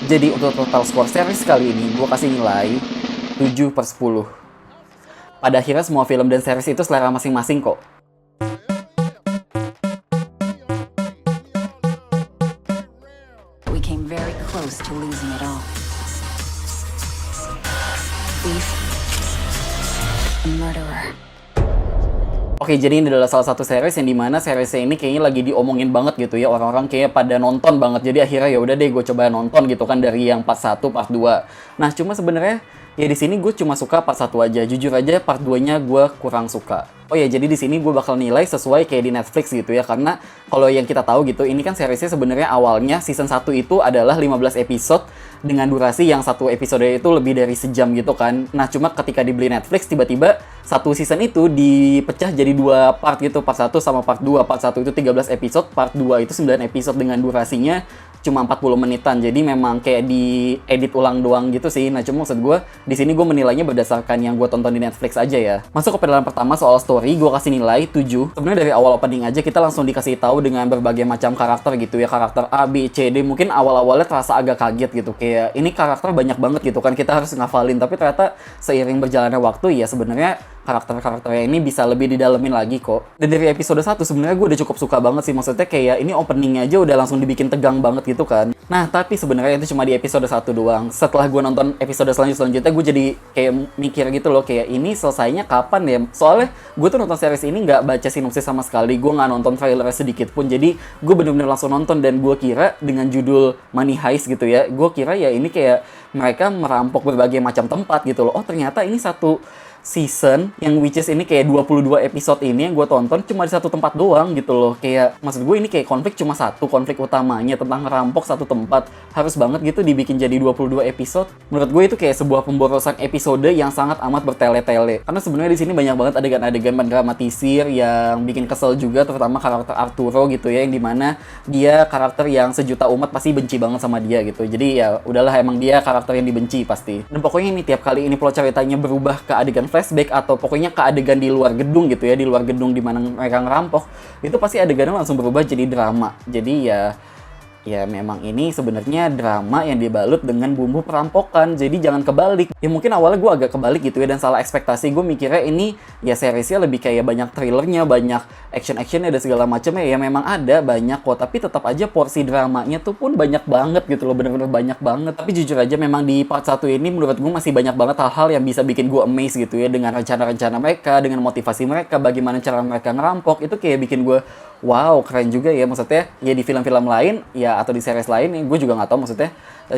Jadi untuk total skor series kali ini, gue kasih nilai 7/10. Pada akhirnya semua film dan series itu selera masing-masing kok. We came very close to losing it all. Thief, a murderer. Oke, jadi ini adalah salah satu series yang dimana seriesnya ini kayaknya lagi diomongin banget gitu ya. Orang-orang kayaknya pada nonton banget. Jadi akhirnya ya udah deh gue coba nonton gitu kan dari yang part 1, part 2. Nah, cuma sebenarnya ya di sini gue cuma suka part 1 aja. Jujur aja part 2-nya gue kurang suka. Oh ya, jadi di sini gue bakal nilai sesuai kayak di Netflix gitu ya. Karena kalau yang kita tahu gitu, ini kan seriesnya sebenarnya awalnya season 1 itu adalah 15 episode dengan durasi yang satu episode itu lebih dari sejam gitu kan. Nah, cuma ketika dibeli Netflix tiba-tiba satu season itu dipecah jadi 2 part gitu, part 1 sama part 2. Part 1 itu 13 episode, part 2 itu 9 episode dengan durasinya cuma 40 menitan. Jadi memang kayak diedit ulang doang gitu sih. Nah, cuma maksud gue di sini gue menilainya berdasarkan yang gue tonton di Netflix aja ya. Masuk ke pedalan pertama soal story, gue kasih nilai 7. Sebenarnya dari awal opening aja kita langsung dikasih tahu dengan berbagai macam karakter gitu ya. Karakter A, B, C, D. Mungkin awal-awalnya terasa agak kaget gitu. Kayak ini karakter banyak banget gitu kan. Kita harus ngafalin. Tapi ternyata seiring berjalannya waktu ya sebenarnya karakter-karakternya ini bisa lebih didalemin lagi kok. Dan dari episode 1 sebenarnya gue udah cukup suka banget sih. Maksudnya kayak ini openingnya aja udah langsung dibikin tegang banget gitu kan. Nah, tapi sebenarnya itu cuma di episode 1 doang. Setelah gue nonton episode selanjutnya gue jadi kayak mikir gitu loh, kayak ini selesainya kapan ya? Soalnya gue tuh nonton series ini nggak baca sinopsis sama sekali. Gue nggak nonton trailer sedikit pun. Jadi gue bener-bener langsung nonton dan gue kira dengan judul Money Heist gitu ya. Gue kira ya ini kayak mereka merampok berbagai macam tempat gitu loh. Oh, ternyata ini satu season yang which is ini kayak 22 episode ini yang gue tonton cuma di satu tempat doang gitu loh. Kayak maksud gue ini kayak konflik cuma satu, konflik utamanya tentang ngerampok satu tempat. Harus banget gitu dibikin jadi 22 episode. Menurut gue itu kayak sebuah pemborosan episode yang sangat amat bertele-tele. Karena sebenarnya di sini banyak banget adegan-adegan mendramatisir yang bikin kesel juga, terutama karakter Arturo gitu ya, yang dimana dia karakter yang sejuta umat pasti benci banget sama dia gitu. Jadi ya udahlah, emang dia karakter yang dibenci pasti. Dan pokoknya ini tiap kali ini plot ceritanya berubah ke adegan flashback atau pokoknya ke adegan di luar gedung gitu ya, di luar gedung di mana mereka ngerampok, itu pasti adegannya langsung berubah jadi drama. Jadi ya memang ini sebenarnya drama yang dibalut dengan bumbu perampokan. Jadi jangan kebalik. Ya mungkin awalnya gue agak kebalik gitu ya dan salah ekspektasi. Gue mikirnya ini ya seriesnya lebih kayak banyak thrillernya, banyak action-actionnya dan segala macamnya. Ya memang ada banyak kok, tapi tetap aja porsi dramanya tuh pun banyak banget gitu loh, bener-bener banyak banget. Tapi jujur aja memang di part 1 ini menurut gue masih banyak banget hal-hal yang bisa bikin gue amazed gitu ya, dengan rencana-rencana mereka, dengan motivasi mereka, bagaimana cara mereka ngerampok. Itu kayak bikin gue wow, keren juga ya. Maksudnya ya di film-film lain ya atau di series lain ya, gue juga nggak tahu maksudnya.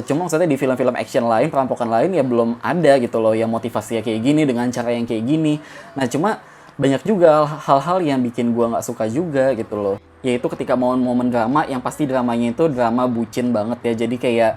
Cuma maksudnya di film-film action lain, perampokan lain ya belum ada gitu loh yang motivasinya kayak gini dengan cara yang kayak gini. Nah, cuma banyak juga hal-hal yang bikin gue nggak suka juga gitu loh. Yaitu ketika momen-momen drama yang pasti dramanya itu drama bucin banget ya. Jadi kayak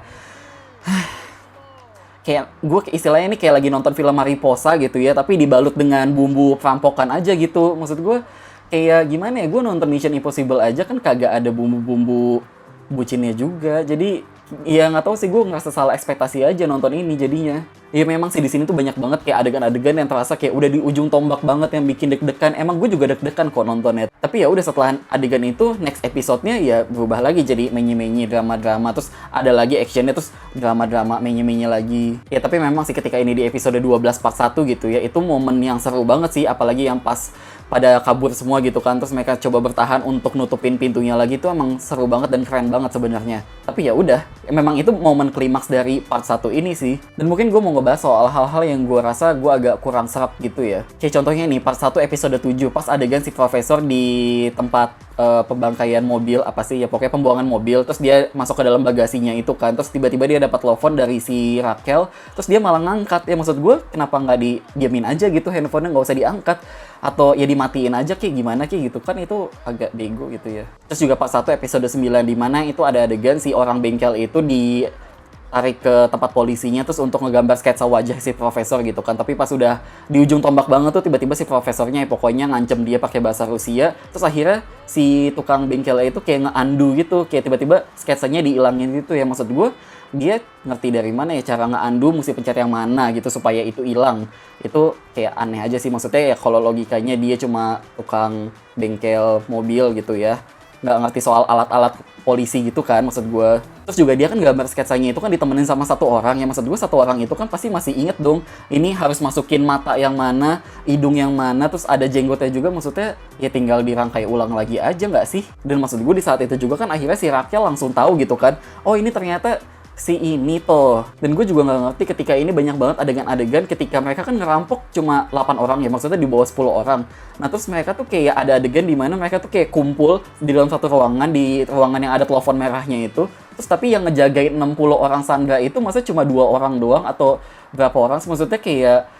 gue istilahnya ini kayak lagi nonton film Mariposa gitu ya, tapi dibalut dengan bumbu perampokan aja gitu. Maksud gue kayak gimana ya, gue nonton Mission Impossible aja kan kagak ada bumbu-bumbu bucinnya juga. Jadi ya nggak tahu sih, gue ngerasa salah ekspektasi aja nonton ini jadinya. Ya memang sih di sini tuh banyak banget kayak adegan-adegan yang terasa kayak udah di ujung tombak banget yang bikin deg-degan. Emang gue juga deg-degan kok nontonnya. Tapi ya udah, setelah adegan itu next episode-nya ya berubah lagi jadi menye-menye drama-drama, terus ada lagi actionnya, terus drama-drama menye-menye lagi. Ya tapi memang sih ketika ini di episode 12 part 1 gitu ya, itu momen yang seru banget sih, apalagi yang pas pada kabur semua gitu kan, terus mereka coba bertahan untuk nutupin pintunya lagi, itu emang seru banget dan keren banget sebenarnya. Tapi ya udah, memang itu momen klimaks dari part 1 ini sih. Dan mungkin gue mau ngebahas soal hal-hal yang gue rasa gue agak kurang serap gitu ya. Kayak contohnya nih, part 1 episode 7, pas adegan si profesor di tempat pembangkaian mobil, apa sih ya, pokoknya pembuangan mobil, terus dia masuk ke dalam bagasinya itu kan, terus tiba-tiba dia dapat telepon dari si Raquel, terus dia malah ngangkat. Ya maksud gue, kenapa nggak didiamin aja gitu handphonenya, nggak usah diangkat, atau ya dimatiin aja kayak gimana kayak gitu kan, itu agak bego gitu ya. Terus juga part 1 episode 9 di mana itu ada adegan si orang bengkel itu ditarik ke tempat polisinya terus untuk ngegambar sketsa wajah si profesor gitu kan. Tapi pas udah di ujung tombak banget tuh tiba-tiba si profesornya ya pokoknya ngancem dia pakai bahasa Rusia. Terus akhirnya si tukang bengkelnya itu kayak nge-undo gitu, kayak tiba-tiba sketsanya dihilangin gitu ya. Maksud gue, dia ngerti dari mana ya cara nge-undo, mesti pencet yang mana gitu supaya itu hilang. Itu kayak aneh aja sih. Maksudnya ya kalau logikanya dia cuma tukang bengkel mobil gitu ya, nggak ngerti soal alat-alat polisi gitu kan, maksud gue. Terus juga dia kan gambar sketsanya itu kan ditemenin sama satu orang, ya maksud gue satu orang itu kan pasti masih inget dong, ini harus masukin mata yang mana, hidung yang mana, terus ada jenggotnya juga, maksudnya ya tinggal dirangkai ulang lagi aja nggak sih? Dan maksud gue di saat itu juga kan akhirnya si Raquel langsung tahu gitu kan, oh ini ternyata si ini toh. Dan gue juga nggak ngerti ketika ini banyak banget adegan-adegan ketika mereka kan ngerampok cuma 8 orang ya, maksudnya di bawah 10 orang. Nah terus mereka tuh kayak ada adegan di mana mereka tuh kayak kumpul di dalam satu ruangan, di ruangan yang ada telepon merahnya itu. Terus tapi yang ngejagain 60 orang Sandra itu maksudnya cuma 2 orang doang atau berapa orang, maksudnya kayak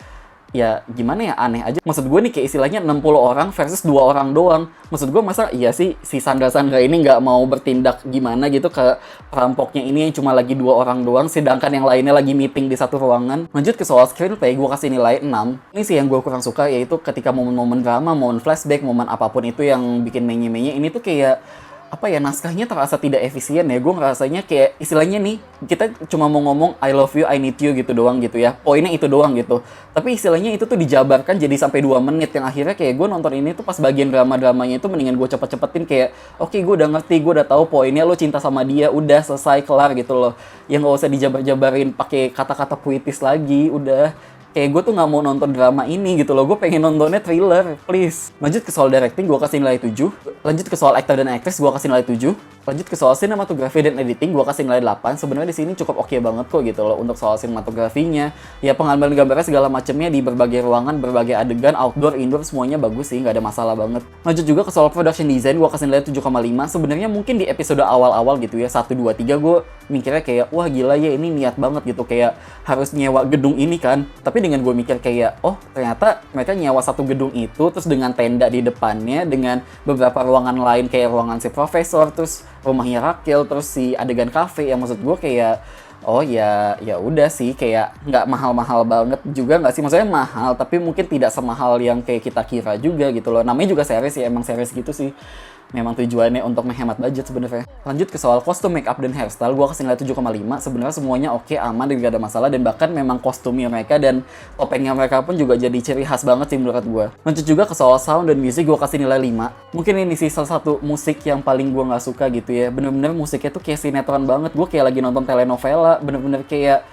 ya gimana ya, aneh aja. Maksud gue nih kayak istilahnya 60 orang versus 2 orang doang. Maksud gue masa iya sih si Sandra ini nggak mau bertindak gimana gitu ke perampoknya ini yang cuma lagi 2 orang doang, sedangkan yang lainnya lagi meeting di satu ruangan. Lanjut ke soal screenplay, gue kasih nilai 6. Ini sih yang gue kurang suka, yaitu ketika momen-momen drama, momen flashback, momen apapun itu yang bikin menye-menye, ini tuh kayak apa ya, naskahnya terasa tidak efisien ya. Gue ngerasanya kayak istilahnya nih, kita cuma mau ngomong I love you, I need you gitu doang gitu ya, poinnya itu doang gitu, tapi istilahnya itu tuh dijabarkan jadi sampai 2 menit, yang akhirnya kayak gue nonton ini tuh pas bagian drama-dramanya itu mendingan gue cepet-cepetin, kayak oke, gue udah ngerti, gue udah tahu poinnya, lo cinta sama dia, udah selesai, kelar gitu loh, yang gak usah dijabar-jabarin pakai kata-kata puitis lagi. Udah kayak gue tuh nggak mau nonton drama ini gitu loh, gue pengen nontonnya thriller, please. Lanjut ke soal directing, gue kasih nilai 7. Lanjut ke soal aktor dan aktris, gue kasih nilai 7. Lanjut ke soal sinematografi dan editing, gue kasih nilai 8. Sebenarnya di sini cukup oke banget kok gitu loh untuk soal sinematografinya. Ya pengambilan gambarnya segala macamnya di berbagai ruangan, berbagai adegan, outdoor, indoor, semuanya bagus sih, nggak ada masalah banget. Lanjut juga ke soal production design, gue kasih nilai 7,5. Sebenarnya mungkin di episode awal-awal gitu ya, 1, 2, 3 gue mikirnya kayak wah gila ya, ini niat banget gitu, kayak harus nyewa gedung ini kan. Tapi dengan gue mikir kayak oh ternyata mereka nyewa satu gedung itu, terus dengan tenda di depannya, dengan beberapa ruangan lain kayak ruangan si profesor, terus rumahnya Raquel, terus si adegan cafe, yang maksud gue kayak oh ya udah sih, kayak nggak mahal-mahal banget juga nggak sih, maksudnya mahal tapi mungkin tidak semahal yang kayak kita kira juga gitu loh. Namanya juga series ya, emang series gitu sih, memang tujuannya untuk menghemat budget sebenarnya. Lanjut ke soal kostum, make up, dan hairstyle, gue kasih nilai 7,5. Sebenarnya semuanya oke, aman, dan gak ada masalah, dan bahkan memang kostumnya mereka dan topengnya mereka pun juga jadi ciri khas banget sih menurut gue. Lanjut juga ke soal sound dan music, gue kasih nilai 5. Mungkin ini sih salah satu musik yang paling gue nggak suka gitu ya. Bener-bener musiknya tuh kayak sinetron banget, gue kayak lagi nonton telenovela, bener-bener kayak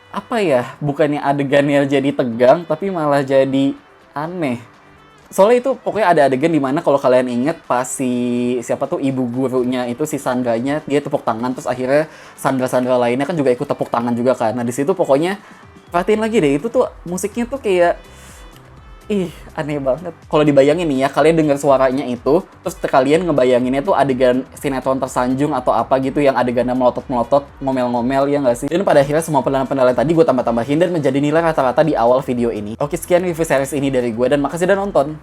apa ya, bukannya adegannya jadi tegang tapi malah jadi aneh. Soalnya itu pokoknya ada adegan di mana kalau kalian inget pas si siapa tuh ibu gurunya itu, si Sandranya, dia tepuk tangan, terus akhirnya Sandra lainnya kan juga ikut tepuk tangan juga kan. Nah di situ pokoknya perhatiin lagi deh, itu tuh musiknya tuh kayak aneh banget. Kalau dibayangin nih ya, kalian dengar suaranya itu, terus kalian ngebayanginnya tuh adegan sinetron tersanjung atau apa gitu, yang adegannya melotot-melotot, ngomel-ngomel, ya nggak sih? Dan pada akhirnya semua penilaian tadi gue tambah-tambahin dan menjadi nilai rata-rata di awal video ini. Oke, sekian review series ini dari gue, dan makasih udah nonton.